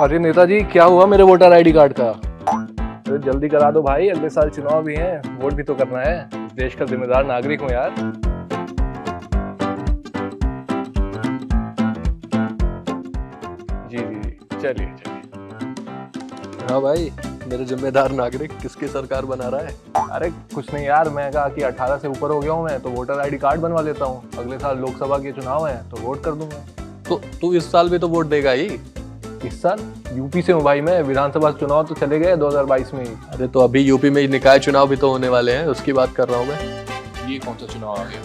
अरे नेताजी, क्या हुआ मेरे वोटर आईडी कार्ड का? अरे जल्दी करा दो भाई, अगले साल चुनाव भी हैं, वोट भी तो करना है। देश का जिम्मेदार नागरिक हूँ यार। जी जी जी, चलिए चलिए। हाँ भाई, मेरे जिम्मेदार नागरिक किसकी सरकार बना रहा है? अरे कुछ नहीं यार, मैं कहा कि 18 से ऊपर हो गया हूँ मैं, तो वोटर आईडी कार्ड बनवा लेता हूँ। अगले साल लोकसभा के चुनाव है तो वोट कर दूंगा। तो तू इस साल भी तो वोट देगा ही। इस साल यूपी से हूँ भाई मैं, विधानसभा चुनाव तो चले गए 2022 में ही। अरे तो अभी यूपी में निकाय चुनाव भी तो होने वाले हैं, उसकी बात कर रहा हूँ मैं। ये कौन सा चुनाव आ गया?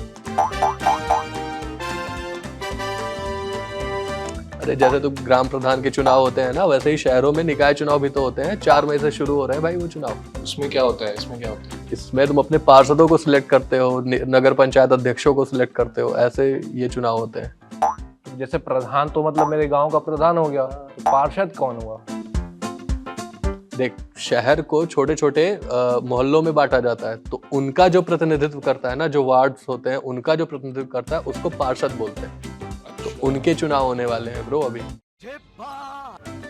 अरे जैसे तो ग्राम प्रधान के चुनाव होते हैं ना, वैसे ही शहरों में निकाय चुनाव भी तो होते हैं। 4 मई से शुरू हो रहे हैं भाई वो चुनाव। उसमें क्या होता है? इसमें क्या होता है? इसमें तुम अपने पार्षदों को सिलेक्ट करते हो, नगर पंचायत अध्यक्षों को सिलेक्ट करते हो, ऐसे ये चुनाव होते हैं। जैसे प्रधान तो मतलब मेरे गांव का प्रधान हो गया, तो पार्षद कौन हुआ? देख, शहर को छोटे छोटे मोहल्लों में बांटा जाता है, तो उनका जो प्रतिनिधित्व करता है ना, जो वार्ड्स होते हैं उनका जो प्रतिनिधित्व करता है उसको पार्षद बोलते हैं। तो उनके चुनाव होने वाले हैं ब्रो अभी।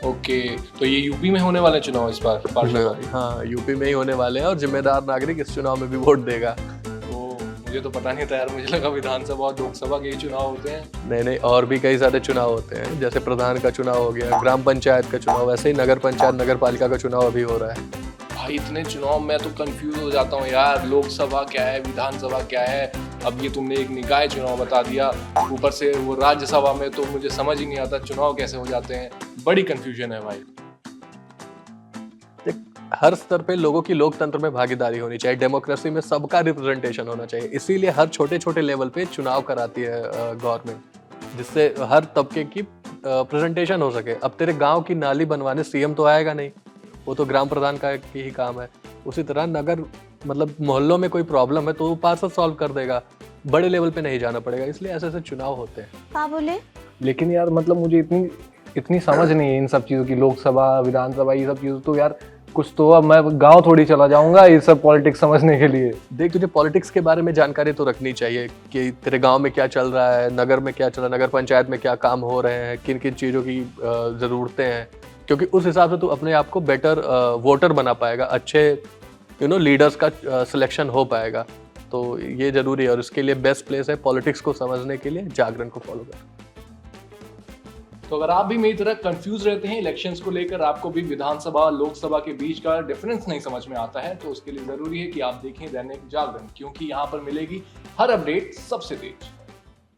ओके, तो ये यूपी में होने वाले चुनाव इस बार पार्षद? हाँ, यूपी में ही होने वाले हैं और जिम्मेदार नागरिक इस चुनाव में भी वोट देगा। तो मुझे तो पता नहीं था यार, मुझे लगा विधानसभा और लोकसभा के ही चुनाव होते हैं। नहीं नहीं, और भी कई सारे चुनाव होते हैं, जैसे प्रधान का चुनाव हो गया, ग्राम पंचायत का चुनाव, वैसे ही नगर पंचायत नगर पालिका का चुनाव अभी हो रहा है। भाई इतने चुनाव मैं तो कंफ्यूज हो जाता हूँ यार, लोकसभा क्या है, विधानसभा क्या है। अब ये तुमने एक निकाय चुनाव बता दिया, ऊपर से वो राज्यसभा में, तो मुझे समझ ही नहीं आता चुनाव कैसे हो जाते हैं। बड़ी कंफ्यूजन है भाई। हर स्तर पे लोगों की लोकतंत्र में भागीदारी होनी चाहिए, डेमोक्रेसी में सबका रिप्रेजेंटेशन होना चाहिए। इसीलिए हर छोटे छोटे लेवल पे चुनाव कराती है गवर्नमेंट, जिससे हर तबके की प्रेजेंटेशन हो सके। अब तेरे गांव की नाली बनवाने सीएम तो आएगा नहीं, वो तो ग्राम प्रधान का ही काम है। उसी तरह नगर मतलब मोहल्लों में कोई प्रॉब्लम है तो वो पार्षद सॉल्व कर देगा, बड़े लेवल पे नहीं जाना पड़ेगा। इसलिए ऐसे ऐसे चुनाव होते हैं। क्या बोले? लेकिन यार मतलब मुझे इतनी समझ नहीं है इन सब चीज़ों की, लोकसभा विधानसभा ये सब चीज़ों। तो यार कुछ तो, अब मैं गांव थोड़ी चला जाऊंगा ये सब पॉलिटिक्स समझने के लिए। देख, तुझे पॉलिटिक्स के बारे में जानकारी तो रखनी चाहिए कि तेरे गांव में क्या चल रहा है, नगर में क्या चल रहा है, नगर पंचायत में क्या काम हो रहे हैं, किन किन चीज़ों की ज़रूरतें हैं, क्योंकि उस हिसाब से तू अपने आप को बेटर वोटर बना पाएगा, अच्छे लीडर्स का सिलेक्शन हो पाएगा। तो ये ज़रूरी है और इसके लिए बेस्ट प्लेस है पॉलिटिक्स को समझने के लिए जागरण को फॉलो कर। तो अगर आप भी मेरी तरह कंफ्यूज रहते हैं इलेक्शंस को लेकर, आपको भी विधानसभा लोकसभा के बीच का डिफरेंस नहीं समझ में आता है, तो उसके लिए जरूरी है कि आप देखें दैनिक जागरण, क्योंकि यहाँ पर मिलेगी हर अपडेट सबसे तेज।